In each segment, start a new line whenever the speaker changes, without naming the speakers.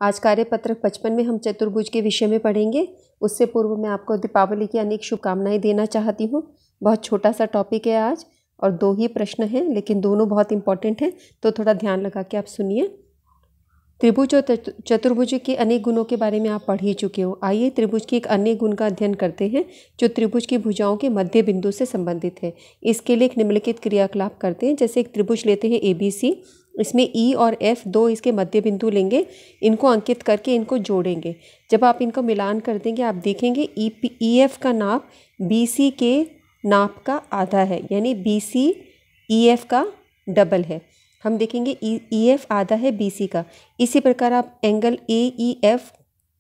आज कार्यपत्रक 55 में हम चतुर्भुज के विषय में पढ़ेंगे। उससे पूर्व मैं आपको दीपावली की अनेक शुभकामनाएं देना चाहती हूँ। बहुत छोटा सा टॉपिक है आज और 2 ही प्रश्न हैं, लेकिन दोनों बहुत इंपॉर्टेंट हैं, तो थोड़ा ध्यान लगा के आप सुनिए। त्रिभुज और चतुर्भुज के अनेक गुणों के बारे में आप पढ़ ही चुके हो। आइए त्रिभुज के एक अन्य गुण का अध्ययन करते हैं जो त्रिभुज की भुजाओं के मध्य बिंदु से संबंधित है। इसके लिए एक निम्नलिखित क्रियाकलाप करते हैं। जैसे एक त्रिभुज लेते हैं ABC, इसमें E और F दो इसके मध्य बिंदु लेंगे, इनको अंकित करके इनको जोड़ेंगे। जब आप इनको मिलान कर देंगे आप देखेंगे EF का नाप BC के नाप का आधा है, यानी BC EF का डबल है। हम देखेंगे EF आधा है BC का। इसी प्रकार आप एंगल AEF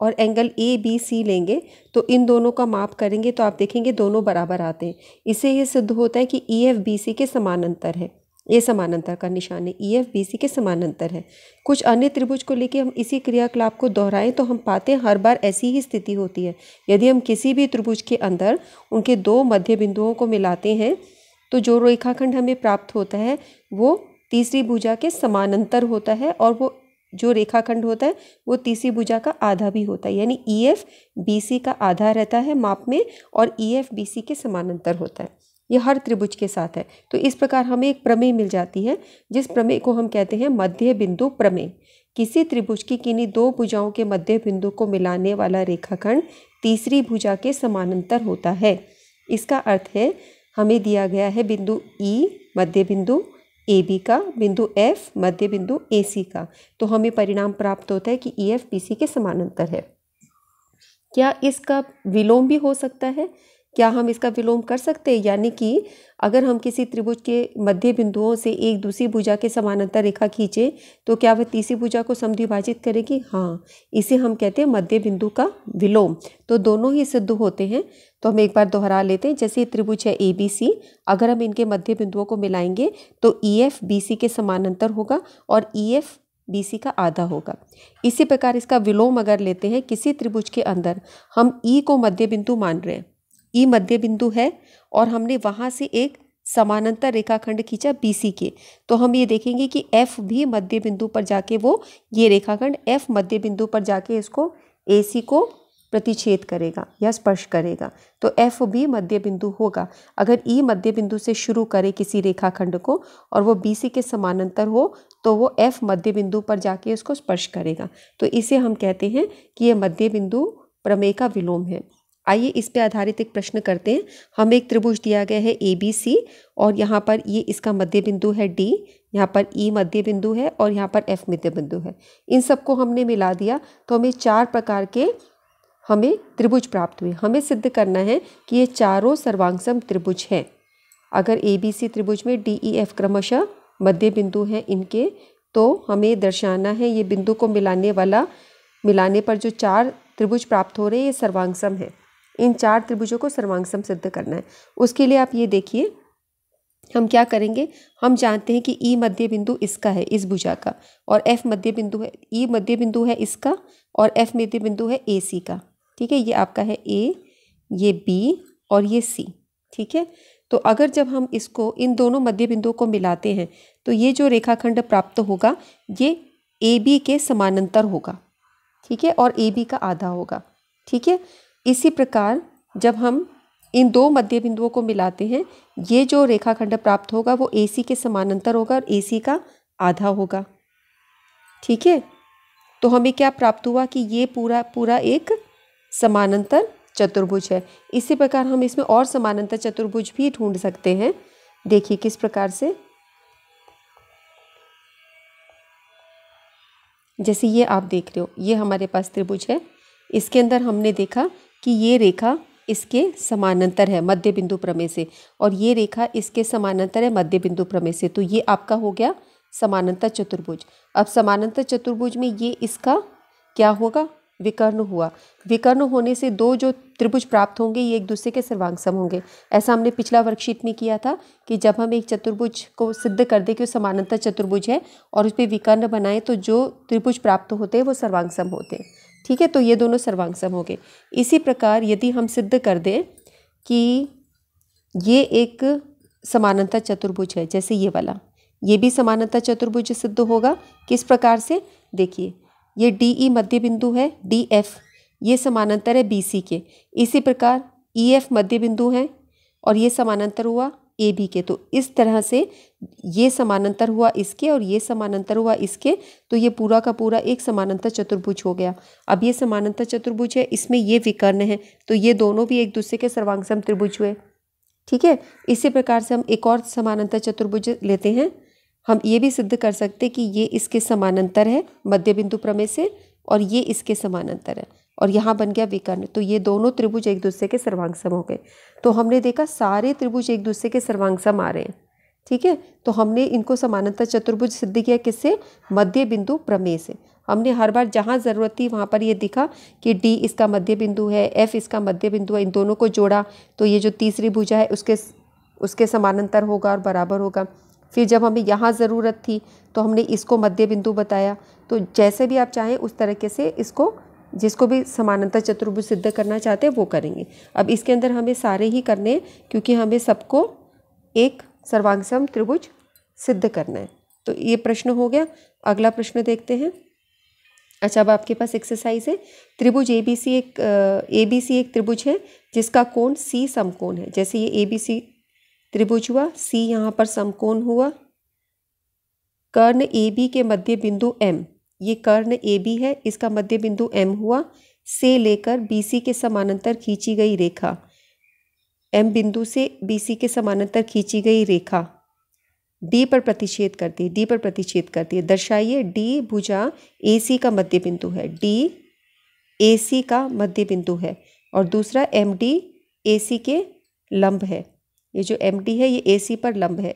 और एंगल ABC लेंगे तो इन दोनों का माप करेंगे तो आप देखेंगे दोनों बराबर आते हैं। इससे ये सिद्ध होता है कि EF BC के समानांतर है। ये समानांतर का निशान है, EF BC के समानांतर है। कुछ अन्य त्रिभुज को लेके हम इसी क्रियाकलाप को दोहराएं तो हम पाते हैं हर बार ऐसी ही स्थिति होती है। यदि हम किसी भी त्रिभुज के अंदर उनके 2 मध्य बिंदुओं को मिलाते हैं तो जो रेखाखंड हमें प्राप्त होता है वो तीसरी भुजा के समानांतर होता है, और वो जो रेखाखंड होता है वो तीसरी भुजा का आधा भी होता है, यानी EF BC का आधा रहता है माप में और EF BC के समानांतर होता है। यह हर त्रिभुज के साथ है। तो इस प्रकार हमें एक प्रमेय मिल जाती है जिस प्रमेय को हम कहते हैं मध्य बिंदु प्रमेय। किसी त्रिभुज की किन्हीं 2 भुजाओं के मध्य बिंदु को मिलाने वाला रेखाखंड तीसरी भुजा के समानांतर होता है। इसका अर्थ है हमें दिया गया है बिंदु E मध्य बिंदु AB का, बिंदु F मध्य बिंदु AC का, तो हमें परिणाम प्राप्त होता है कि EF BC के समानांतर है। क्या इसका विलोम भी हो सकता है? क्या हम इसका विलोम कर सकते हैं? यानी कि अगर हम किसी त्रिभुज के मध्य बिंदुओं से एक दूसरी भुजा के समानांतर रेखा खींचे तो क्या वह तीसरी भुजा को समद्विभाजित करेगी? हाँ, इसे हम कहते हैं मध्य बिंदु का विलोम। तो दोनों ही सिद्ध होते हैं। तो हम एक बार दोहरा लेते हैं। जैसे त्रिभुज है ABC, अगर हम इनके मध्य बिंदुओं को मिलाएंगे तो EF BC के समानांतर होगा और EF BC का आधा होगा। इसी प्रकार इसका विलोम अगर लेते हैं, किसी त्रिभुज के अंदर हम E को मध्य बिंदु मान रहे हैं, E मध्य बिंदु है और हमने वहाँ से एक समानांतर रेखाखंड खींचा BC के, तो हम ये देखेंगे कि F भी मध्य बिंदु पर जाके वो ये रेखाखंड F मध्य बिंदु पर जाके इसको AC को प्रतिच्छेद करेगा या स्पर्श करेगा, तो F भी मध्य बिंदु होगा। अगर E मध्य बिंदु से शुरू करे किसी रेखाखंड को और वो BC के समानांतर हो तो वो F मध्य बिंदु पर जाके उसको स्पर्श करेगा। तो इसे हम कहते हैं कि ये मध्य बिंदु प्रमेय का विलोम है। आइए इस पे आधारित एक प्रश्न करते हैं। हमें एक त्रिभुज दिया गया है ABC और यहाँ पर ये इसका मध्य बिंदु है D, यहाँ पर E मध्य बिंदु है और यहाँ पर F मध्य बिंदु है। इन सबको हमने मिला दिया तो हमें 4 प्रकार के त्रिभुज प्राप्त हुए। हमें सिद्ध करना है कि ये चारों सर्वांगसम त्रिभुज हैं। अगर ABC त्रिभुज में DEF क्रमशः मध्य बिंदु हैं इनके, तो हमें दर्शाना है ये बिंदु को मिलाने पर जो 4 त्रिभुज प्राप्त हो रहे हैं ये सर्वांगसम है। इन 4 त्रिभुजों को सर्वांगसम सिद्ध करना है। उसके लिए आप ये देखिए हम क्या करेंगे। हम जानते हैं कि E मध्य बिंदु इसका है, इस भुजा का, और F मध्य बिंदु है, E मध्य बिंदु है इसका और F मध्य बिंदु है AC का। ठीक है, ये आपका है A, ये B और ये C। ठीक है, तो अगर जब हम इसको इन दोनों मध्य बिंदुओं को मिलाते हैं तो ये जो रेखाखंड प्राप्त होगा ये AB के समानांतर होगा। ठीक है, और AB का आधा होगा। ठीक है, इसी प्रकार जब हम इन 2 मध्य बिंदुओं को मिलाते हैं ये जो रेखाखंड प्राप्त होगा वो AC के समानांतर होगा और AC का आधा होगा। ठीक है, तो हमें क्या प्राप्त हुआ कि ये पूरा एक समानांतर चतुर्भुज है। इसी प्रकार हम इसमें और समानांतर चतुर्भुज भी ढूंढ सकते हैं। देखिए किस प्रकार से, जैसे ये आप देख रहे हो, ये हमारे पास त्रिभुज है। इसके अंदर हमने देखा कि ये रेखा इसके समानांतर है मध्य बिंदु प्रमेय से और ये रेखा इसके समानांतर है मध्य बिंदु प्रमेय से। तो ये आपका हो गया समानांतर चतुर्भुज। अब समानांतर चतुर्भुज में ये इसका क्या होगा? विकर्ण हुआ। विकर्ण होने से 2 जो त्रिभुज प्राप्त होंगे ये एक दूसरे के सर्वांगसम होंगे। ऐसा हमने पिछला वर्कशीट में किया था कि जब हम एक चतुर्भुज को सिद्ध कर दें कि वो समानांतर चतुर्भुज है और उस पर विकर्ण बनाएं तो जो त्रिभुज प्राप्त होते हैं वो सर्वांगसम होते हैं। ठीक है, तो ये दोनों सर्वांगसम हो गए। इसी प्रकार यदि हम सिद्ध कर दें कि ये एक समानांतर चतुर्भुज है, जैसे ये वाला, ये भी समानांतर चतुर्भुज सिद्ध होगा। किस प्रकार से? देखिए, ये डी ई मध्य बिंदु है, डी एफ ये समानांतर है बी सी के। इसी प्रकार ई एफ मध्य बिंदु है और ये समानांतर हुआ ए बी के। तो इस तरह से ये समानांतर हुआ इसके और ये समानांतर हुआ इसके, तो ये पूरा का पूरा एक समानांतर चतुर्भुज हो गया। अब ये समानांतर चतुर्भुज है, इसमें ये विकर्ण है, तो ये दोनों भी एक दूसरे के सर्वांगसम त्रिभुज हुए। ठीक है, इसी प्रकार से हम एक और समानांतर चतुर्भुज लेते हैं। हम ये भी सिद्ध कर सकते कि ये इसके समानांतर है मध्य बिंदु प्रमेय से और ये इसके समानांतर है और यहाँ बन गया विकर्ण। तो ये दोनों त्रिभुज एक दूसरे के सर्वांगसम हो गए। तो हमने देखा सारे त्रिभुज एक दूसरे के सर्वांगसम आ रहे हैं। ठीक है, तो हमने इनको समानांतर चतुर्भुज सिद्ध किया किससे? मध्य बिंदु प्रमेय से। हमने हर बार जहाँ ज़रूरत थी वहाँ पर ये दिखा कि डी इसका मध्य बिंदु है, एफ इसका मध्य बिंदु है, इन दोनों को जोड़ा तो ये जो तीसरी भुजा है उसके समानांतर होगा और बराबर होगा। फिर जब हमें यहाँ ज़रूरत थी तो हमने इसको मध्य बिंदु बताया। तो जैसे भी आप चाहें उस तरीके से इसको, जिसको भी समानांतर चतुर्भुज सिद्ध करना चाहते हैं वो करेंगे। अब इसके अंदर हमें सारे ही करने हैं क्योंकि हमें सबको एक सर्वांगसम त्रिभुज सिद्ध करना है। तो ये प्रश्न हो गया। अगला प्रश्न देखते हैं। अच्छा, अब आपके पास एक्सरसाइज है। त्रिभुज ए बी सी एक त्रिभुज है जिसका कोण सी समकोण है। जैसे ये ए बी सी त्रिभुज हुआ, सी यहाँ पर समकोण हुआ, कर्ण ए बी के मध्य बिंदु एम, ये कर्ण ए बी है, इसका मध्य बिंदु एम हुआ, से लेकर बी सी के समानांतर खींची गई रेखा, एम बिंदु से बी सी के समानांतर खींची गई रेखा डी पर प्रतिच्छेद करती है। दर्शाइए डी भुजा ए सी का मध्य बिंदु है, डी ए सी का मध्य बिंदु है और दूसरा एम डी ए सी के लंब है। ये जो एम डी है ये ए सी पर लंब है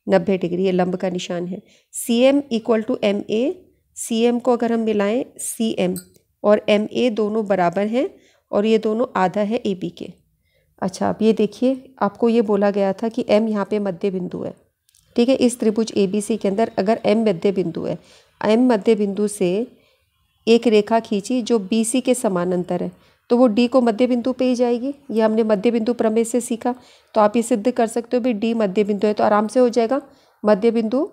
90 डिग्री, ये लंब का निशान है। C M equal to M A, C M को अगर हम मिलाएं सी एम और एम ए दोनों बराबर हैं और ये दोनों आधा है ए बी के। अच्छा, अब ये देखिए, आपको ये बोला गया था कि एम यहाँ पे मध्य बिंदु है। ठीक है, इस त्रिभुज ए बी सी के अंदर अगर एम मध्य बिंदु है, एम मध्य बिंदु से एक रेखा खींची जो बी सी के समानांतर है, तो वो डी को मध्य बिंदु पे ही जाएगी। ये हमने मध्य बिंदु प्रमेय से सीखा। तो आप ये सिद्ध कर सकते हो भी डी मध्य बिंदु है, तो आराम से हो जाएगा मध्य बिंदु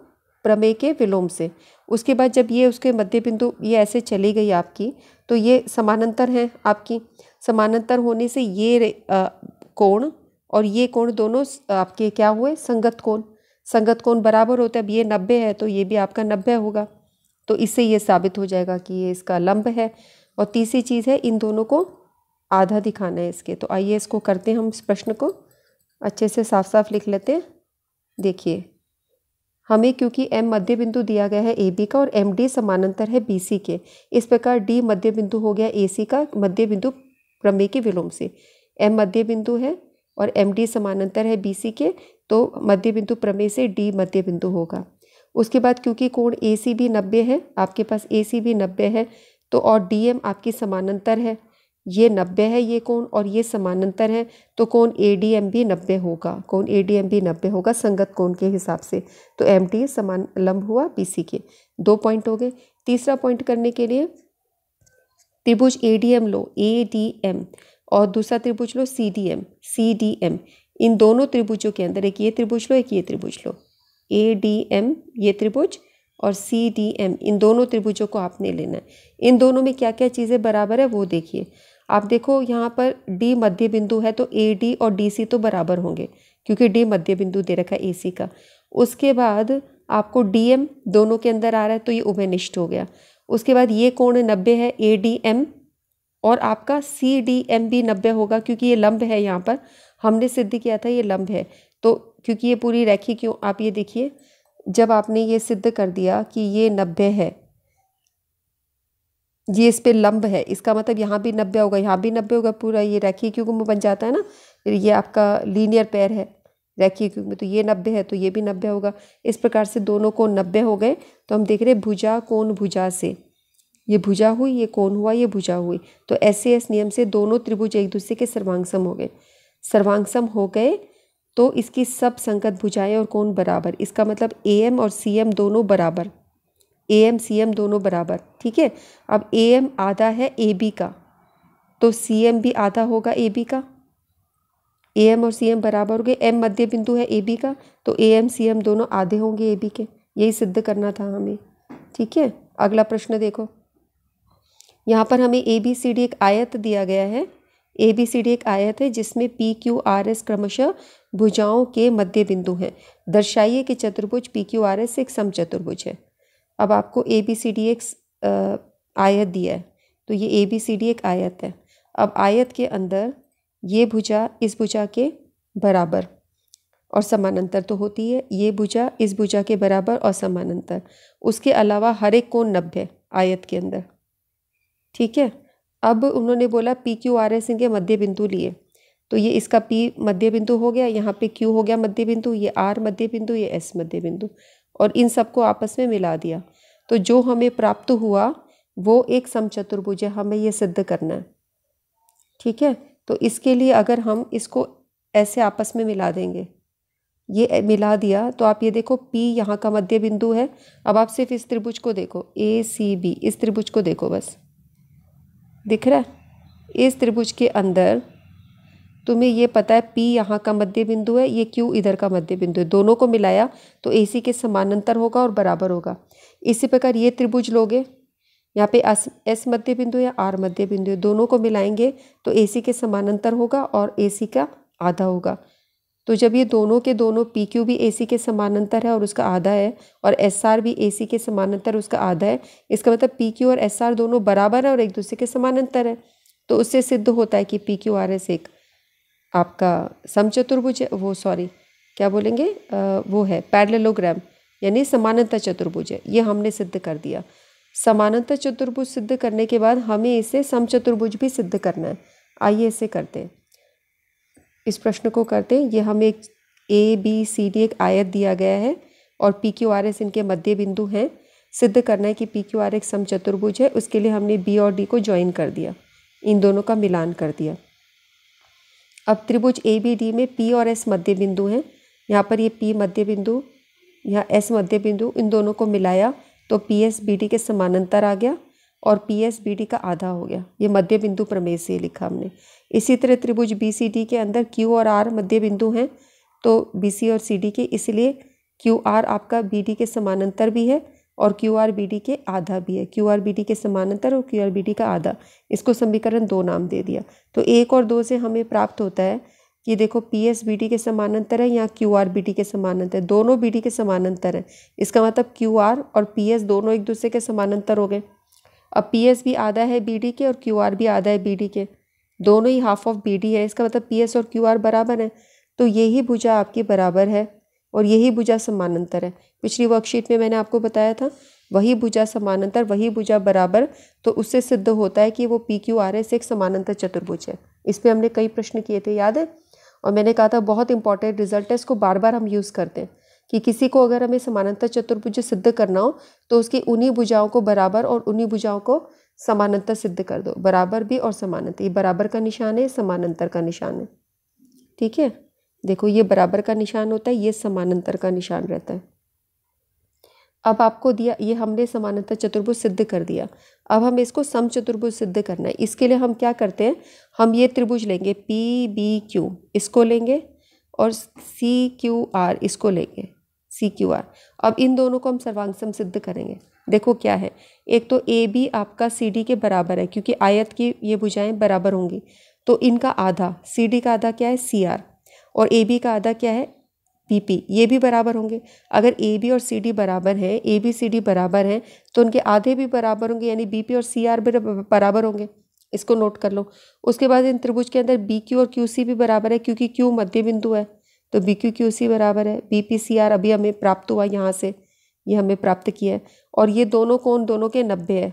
प्रमेय के विलोम से। उसके बाद जब ये उसके मध्य बिंदु ये ऐसे चली गई आपकी, तो ये समानांतर है आपकी। समानांतर होने से ये कोण और ये कोण दोनों आपके क्या हुए? संगत कोण। संगत कोण बराबर होता है। अब ये 90 है तो ये भी आपका 90 होगा। तो इससे ये साबित हो जाएगा कि ये इसका लंब है। और तीसरी चीज़ है, इन दोनों को आधा दिखाना है इसके। तो आइए इसको करते हैं हम, इस प्रश्न को अच्छे से साफ साफ लिख लेते हैं। देखिए, हमें क्योंकि एम मध्य बिंदु दिया गया है ए बी का और एम डी समानांतर है बी सी के, इस प्रकार डी मध्य बिंदु हो गया ए सी का मध्य बिंदु प्रमेय के विलोम से। एम मध्य बिंदु है और एम डी समानांतर है बी सी के, तो मध्य बिंदु प्रमेय से डी मध्य बिंदु होगा। उसके बाद क्योंकि कोण ए सी भी 90 है, आपके पास ए सी भी 90 है, तो और डी एम आपकी समानांतर है, ये 90 है ये कोण और ये समानांतर है, तो कोण ए डी एम भी 90 होगा। कोण ए डी एम भी 90 होगा संगत कोण के हिसाब से। तो एम टी समान लंब हुआ बी सी के। 2 पॉइंट हो गए। तीसरा पॉइंट करने के लिए त्रिभुज ए डी एम लो, ए डी एम, और दूसरा त्रिभुज लो C D M, C D M. इन दोनों त्रिभुजों के अंदर एक ये त्रिभुज लो, एक ये त्रिभुज लो। ए डी एम ये त्रिभुज और सी डी एम, इन दोनों त्रिभुजों को आपने लेना है। इन दोनों में क्या क्या चीज़ें बराबर है वो देखिए। आप देखो यहाँ पर डी मध्य बिंदु है, तो ए डी और डी सी तो बराबर होंगे क्योंकि डी मध्य बिंदु दे रखा है ए सी का। उसके बाद आपको डी एम दोनों के अंदर आ रहा है, तो ये उभयनिष्ठ हो गया। उसके बाद ये कोण 90 है ए डी एम, और आपका सी डी एम भी 90 होगा क्योंकि ये लंब है। यहाँ पर हमने सिद्ध किया था ये लंब है, तो क्योंकि ये पूरी रेखी क्यों, आप ये देखिए, जब आपने ये सिद्ध कर दिया कि ये 90 है, ये इस पे लंब है, इसका मतलब यहाँ भी 90 होगा, यहाँ भी 90 होगा, पूरा ये रेखीय क्यों में बन जाता है ना। ये आपका लीनियर पेयर है रेखीय क्यों में, तो ये 90 है तो ये भी 90 होगा। इस प्रकार से दोनों कोण 90 हो गए। तो हम देख रहे हैं भुजा कोण भुजा से, ये भुजा हुई, ये कोण हुआ, ये भुजा हुई। तो एस नियम से दोनों त्रिभुज एक दूसरे के सर्वांगसम हो गए। सर्वांगसम हो गए तो इसकी सब संगत भुजाएं और कोण बराबर। इसका मतलब ए एम और सी एम दोनों बराबर, ए एम सी एम दोनों बराबर। ठीक है, अब ए एम आधा है ए बी का, तो सी एम भी आधा होगा ए बी का। ए एम और सी एम बराबर हो गए। एम मध्य बिंदु है ए बी का, तो ए एम सी एम दोनों आधे होंगे ए बी के। यही सिद्ध करना था हमें। ठीक है, अगला प्रश्न देखो। यहाँ पर हमें ABCD एक आयत दिया गया है। ABCD एक आयत है जिसमें PQRS क्रमशः भुजाओं के मध्य बिंदु हैं। दर्शाइए कि चतुर्भुज PQRS एक समचतुर्भुज है। अब आपको ABCD एक आयत दिया है, तो ये ABCD एक आयत है। अब आयत के अंदर ये भुजा इस भुजा के बराबर और समानांतर तो होती है, ये भुजा इस भुजा के बराबर और समानांतर। उसके अलावा हर एक कोण 90 आयत के अंदर, ठीक है। अब उन्होंने बोला PQRS इनके मध्य बिंदु लिए, तो ये इसका P मध्य बिंदु हो गया, यहाँ पे Q हो गया मध्य बिंदु, ये R मध्य बिंदु, ये S मध्य बिंदु, और इन सबको आपस में मिला दिया। तो जो हमें प्राप्त हुआ वो एक समचतुर्भुज है, हमें ये सिद्ध करना है, ठीक है। तो इसके लिए अगर हम इसको ऐसे आपस में मिला देंगे, ये मिला दिया, तो आप ये देखो P यहाँ का मध्य बिंदु है। अब आप सिर्फ इस त्रिभुज को देखो, ACB, इस त्रिभुज को देखो, बस दिख रहा है। इस त्रिभुज के अंदर तुम्हें ये पता है P यहाँ का मध्य बिंदु है, ये Q इधर का मध्य बिंदु है, दोनों को मिलाया तो AC के समानांतर होगा और बराबर होगा। इसी प्रकार ये त्रिभुज लोगे, यहाँ पे S मध्य बिंदु या R मध्य बिंदु है, दोनों को मिलाएंगे तो AC के समानांतर होगा और AC का आधा होगा। तो जब ये दोनों के दोनों PQ भी AC के समानांतर है और उसका आधा है, और SR भी AC के समानांतर उसका आधा है, इसका मतलब PQ और SR दोनों बराबर है और एक दूसरे के समानांतर है। तो उससे सिद्ध होता है कि PQRS एक आपका समचतुर्भुज है, वो सॉरी क्या बोलेंगे, वो है पैरेललोग्राम, यानी समानांतर चतुर्भुज है। ये हमने सिद्ध कर दिया। समानांतर चतुर्भुज सिद्ध करने के बाद हमें इसे समचतुर्भुज भी सिद्ध करना है। आइए इसे करते हैं, इस प्रश्न को करते हैं। ये हमें एक ABCD एक आयत दिया गया है और PQRS इनके मध्य बिंदु हैं। सिद्ध करना है कि PQR एक समचतुर्भुज है। उसके लिए हमने B और D को ज्वाइन कर दिया, इन दोनों का मिलान कर दिया। अब त्रिभुज ABD में P और S मध्य बिंदु हैं। यहाँ पर ये P मध्य बिंदु, यहाँ S मध्य बिंदु, इन दोनों को मिलाया तो PS BD के समानांतर आ गया और PS BD का आधा हो गया। ये मध्य बिंदु प्रमेय से लिखा हमने। इसी तरह त्रिभुज BCD के अंदर Q और R मध्य बिंदु हैं, तो BC और CD के, इसलिए QR आपका BD के समानांतर भी है और QR BD के आधा भी है। QR BD के समानांतर और QR BD का आधा, इसको समीकरण 2 नाम दे दिया। तो 1 और 2 से हमें प्राप्त होता है कि देखो PS BD के समानांतर है, यहाँ QR BD के समानांतर, दोनों BD के समानांतर है। इसका मतलब QR और PS दोनों एक दूसरे के समानांतर हो गए। अब PS भी आधा है BD के और QR भी आधा है BD के, दोनों ही हाफ ऑफ BD है। इसका मतलब PS और QR बराबर है। तो यही भुजा आपकी बराबर है और यही भुजा समानांतर है। पिछली वर्कशीट में मैंने आपको बताया था, वही भुजा समानांतर, वही भुजा बराबर, तो उससे सिद्ध होता है कि वो PQRS एक समानांतर चतुर्भुज है। इस पर हमने कई प्रश्न किए थे, याद है। और मैंने कहा था बहुत इंपॉर्टेंट रिजल्ट है, इसको बार बार हम यूज़ करते हैं कि किसी को अगर हमें समानांतर चतुर्भुज सिद्ध करना हो तो उसकी उन्हीं भुजाओं को बराबर और उन्हीं भुजाओं को समानांतर सिद्ध कर दो। बराबर भी और समानांतर, ये बराबर का निशान है, समानांतर का निशान है, ठीक है। देखो ये बराबर का निशान होता है, ये समानांतर का निशान रहता है। अब आपको दिया, ये हमने समानांतर चतुर्भुज सिद्ध कर दिया। अब हम इसको समचतुर्भुज सिद्ध करना है। इसके लिए हम क्या करते हैं, हम ये त्रिभुज लेंगे PBQ, इसको लेंगे, और CQR इसको लेंगे, CQR। अब इन दोनों को हम सर्वांग सम सिद्ध करेंगे। देखो क्या है, एक तो AB आपका CD के बराबर है, क्योंकि आयत की ये भुजाएं बराबर होंगी, तो इनका आधा, CD का आधा क्या है CR, और AB का आधा क्या है PP, ये भी बराबर होंगे। अगर AB और CD बराबर हैं, ABCD बराबर हैं, तो उनके आधे भी बराबर होंगे, यानी BP और CR भी बराबर होंगे। इसको नोट कर लो। उसके बाद इन त्रिभुज के अंदर BQ और QC भी बराबर है, क्योंकि Q मध्य बिंदु है, तो BQ QC बराबर है। BP CR अभी हमें प्राप्त हुआ, यहाँ से ये हमें प्राप्त किया है। और ये दोनों कोण दोनों के 90 है,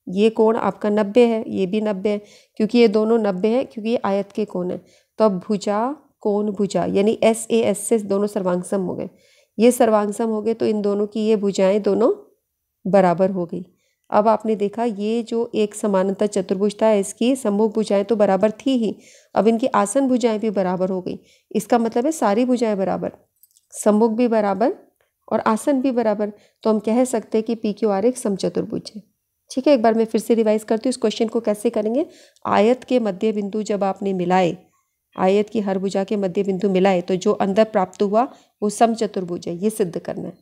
ये कोण आपका 90 है, ये भी 90 है, क्योंकि ये दोनों 90 है, क्योंकि ये आयत के कोण है। तो अब भुजा कोण भुजा, यानी SAS से दोनों सर्वांगसम हो गए। ये सर्वांगसम हो गए तो इन दोनों की ये भुजाएं दोनों बराबर हो गई। अब आपने देखा ये जो एक समानांतर चतुर्भुज था, इसकी सम्मुख भुजाएं तो बराबर थी ही, अब इनकी आसन भुजाएं भी बराबर हो गई। इसका मतलब है सारी भुजाएं बराबर, सम्मुख भी बराबर और आसन भी बराबर। तो हम कह सकते हैं कि PQR एक समचतुर्भुज है। ठीक है, एक बार मैं फिर से रिवाइज करती हूँ। इस क्वेश्चन को कैसे करेंगे, आयत के मध्य बिंदु जब आपने मिलाए, आयत की हर भुजा के मध्य बिंदु मिलाए, तो जो अंदर प्राप्त हुआ वो समचतुर्भुज है, ये सिद्ध करना है।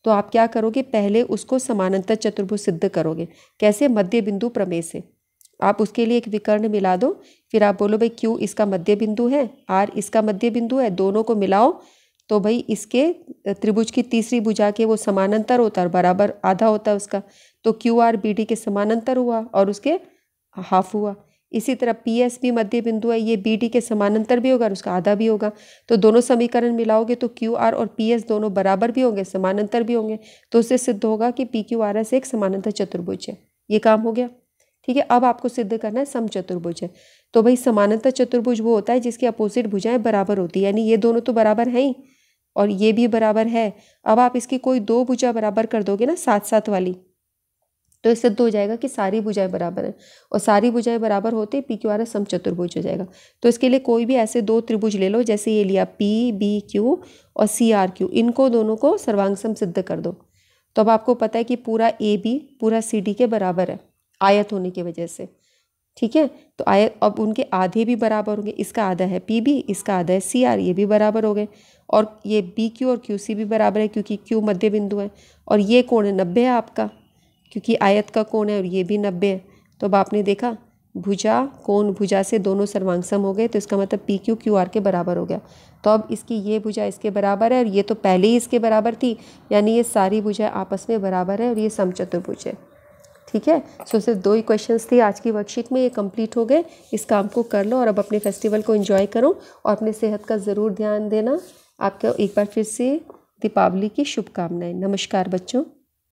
तो आप क्या करोगे, पहले उसको समानांतर चतुर्भुज सिद्ध करोगे। कैसे, मध्य बिंदु प्रमेय से। आप उसके लिए एक विकर्ण मिला दो, फिर आप बोलो भाई Q इसका मध्य बिंदु है, R इसका मध्य बिंदु है, दोनों को मिलाओ तो भाई इसके त्रिभुज की तीसरी भुजा के वो समानांतर होता है और बराबर आधा होता है उसका, तो QR BD के समानांतर हुआ और उसके हाफ हुआ। इसी तरह PS भी मध्य बिंदु है, ये BD के समानांतर भी होगा और उसका आधा भी होगा, तो दोनों समीकरण मिलाओगे तो QR और PS दोनों बराबर भी होंगे, समानांतर भी होंगे, तो उससे सिद्ध होगा कि PQRS एक समानांतर चतुर्भुज है। ये काम हो गया, ठीक है। अब आपको सिद्ध करना है समचतुर्भुज है। तो भाई समानांतर चतुर्भुज वो होता है जिसकी अपोजिट भुजाएं बराबर होती है, यानी ये दोनों तो बराबर हैं ही और ये भी बराबर है। अब आप इसकी कोई दो भुजा बराबर कर दोगे ना साथ साथ वाली, तो इससे सिद्ध हो जाएगा कि सारी भुजाएं बराबर हैं और सारी भुजाएं बराबर होते PQRS समचतुर्भुज हो जाएगा। तो इसके लिए कोई भी ऐसे दो त्रिभुज ले लो, जैसे ये लिया PBQ और CRQ, इनको दोनों को सर्वांग सम सिद्ध कर दो। तो अब आपको पता है कि पूरा AB पूरा CD के बराबर है आयत होने की वजह से, ठीक है। तो आयत अब उनके आधे भी बराबर होंगे, इसका आधा है PB, इसका आधा है CR, ये भी बराबर हो गए, और ये BQ और QC भी बराबर है क्योंकि Q मध्य बिंदु है, और ये कोण 90 है आपका क्योंकि आयत का कोण है और ये भी 90 है। तो अब आपने देखा भुजा कोण भुजा से दोनों सर्वांग सम हो गए, तो इसका मतलब PQ QR के बराबर हो गया। तो अब इसकी ये भुजा इसके बराबर है और ये तो पहले ही इसके बराबर थी, यानी ये सारी भुजाएं आपस में बराबर है और ये समचतुर्भुज है, ठीक है। सो सिर्फ दो ही क्वेश्चंस थे आज की वर्कशीट में, ये कंप्लीट हो गए। इस काम को कर लो और अब अपने फेस्टिवल को एंजॉय करो और अपने सेहत का ज़रूर ध्यान देना। आपको एक बार फिर से दीपावली की शुभकामनाएं। नमस्कार बच्चों।